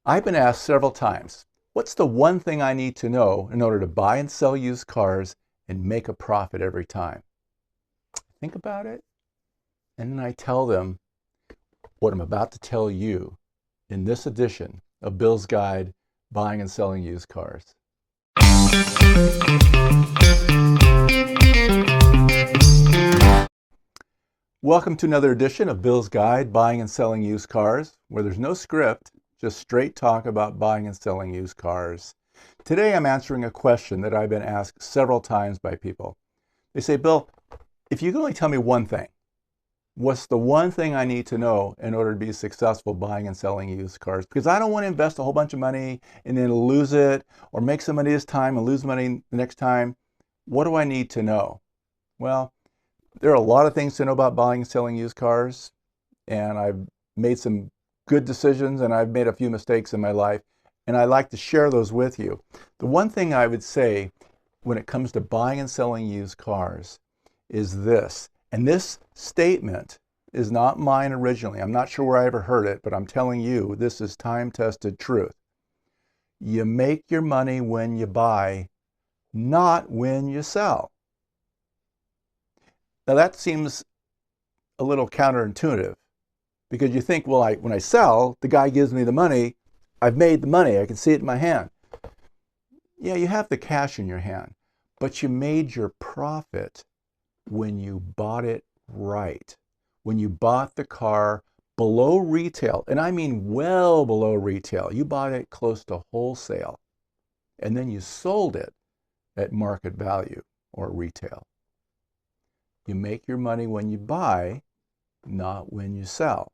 I've been asked several times, what's the one thing I need to know in order to buy and sell used cars and make a profit every time? Think about it, and then I tell them what I'm about to tell you in this edition of Bill's Guide, Buying and Selling Used Cars. Welcome to another edition of Bill's Guide, Buying and Selling Used Cars, where there's no script, just straight talk about buying and selling used cars. Today I'm answering a question that I've been asked several times by people. They say, Bill, if you can only tell me one thing, what's the one thing I need to know in order to be successful buying and selling used cars? Because I don't want to invest a whole bunch of money and then lose it, or make some money this time and lose money the next time. What do I need to know? Well, there are a lot of things to know about buying and selling used cars, and I've made some good decisions and I've made a few mistakes in my life, and I'd like to share those with you. The one thing I would say when it comes to buying and selling used cars is this, and this statement is not mine originally. I'm not sure where I ever heard it, but I'm telling you, this is time-tested truth. You make your money when you buy, not when you sell. Now that seems a little counterintuitive because you think, well, when I sell, the guy gives me the money, I've made the money, I can see it in my hand. Yeah, you have the cash in your hand, but you made your profit when you bought it right. When you bought the car below retail, and I mean well below retail. You bought it close to wholesale, and then you sold it at market value or retail. You make your money when you buy, not when you sell.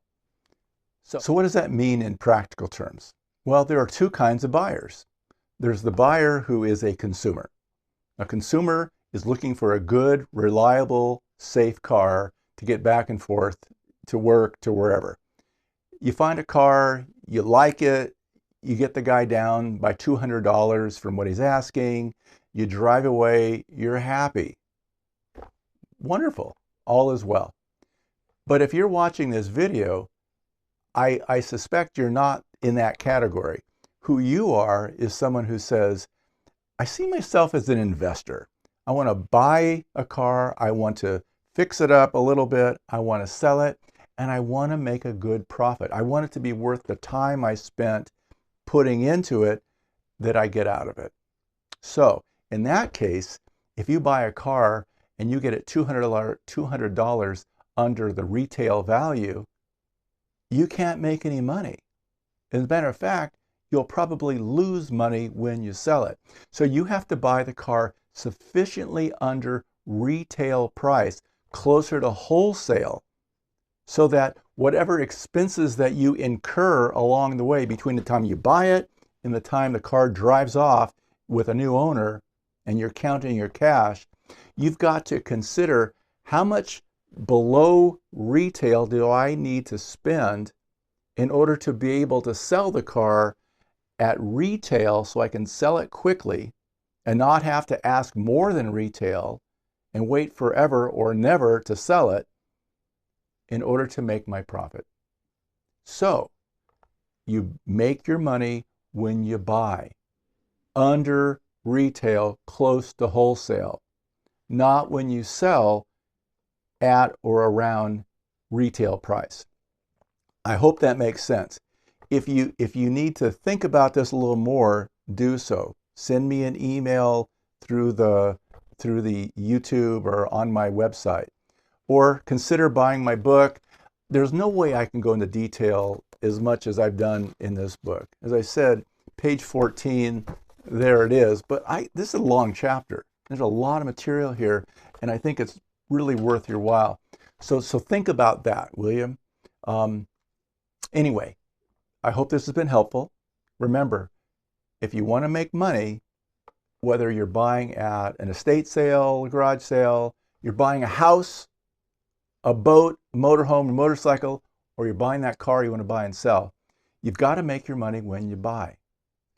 So what does that mean in practical terms? Well, there are two kinds of buyers. There's the buyer who is a consumer. A consumer is looking for a good, reliable, safe car to get back and forth to work, to wherever. You find a car, you like it, you get the guy down by $200 from what he's asking, you drive away, you're happy. Wonderful, all is well. But if you're watching this video, I suspect you're not in that category. Who you are is someone who says, I see myself as an investor. I want to buy a car, I want to fix it up a little bit, I want to sell it, and I want to make a good profit. I want it to be worth the time I spent putting into it that I get out of it. So in that case, if you buy a car and you get it $200 under the retail value, you can't make any money. As a matter of fact, you'll probably lose money when you sell it. So you have to buy the car sufficiently under retail price, closer to wholesale, so that whatever expenses that you incur along the way between the time you buy it and the time the car drives off with a new owner and you're counting your cash, you've got to consider how much below retail do I need to spend in order to be able to sell the car at retail so I can sell it quickly and not have to ask more than retail and wait forever or never to sell it in order to make my profit. So you make your money when you buy, under retail, close to wholesale, not when you sell at or around retail price. I hope that makes sense. If you need to think about this a little more, do so. Send me an email through the YouTube or on my website, or consider buying my book. There's no way I can go into detail as much as I've done in this book. As I said, page 14, there it is. But this is a long chapter. There's a lot of material here, and I think it's really worth your while. So think about that, will you? Anyway, I hope this has been helpful. Remember, if you want to make money, whether you're buying at an estate sale, a garage sale, you're buying a house, a boat, a motorhome, a motorcycle, or you're buying that car you want to buy and sell, you've got to make your money when you buy.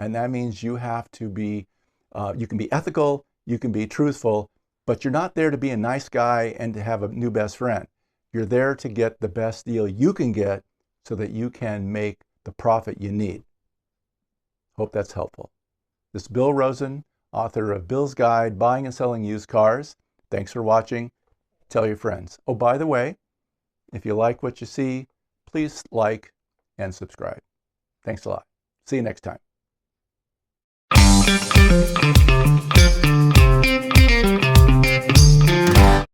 And that means you have to be, you can be ethical, you can be truthful, but you're not there to be a nice guy and to have a new best friend. You're there to get the best deal you can get so that you can make the profit you need. Hope that's helpful. This is Bill Rosen, author of Bill's Guide, Buying and Selling Used Cars. Thanks for watching. Tell your friends. Oh, by the way, if you like what you see, please like and subscribe. Thanks a lot. See you next time.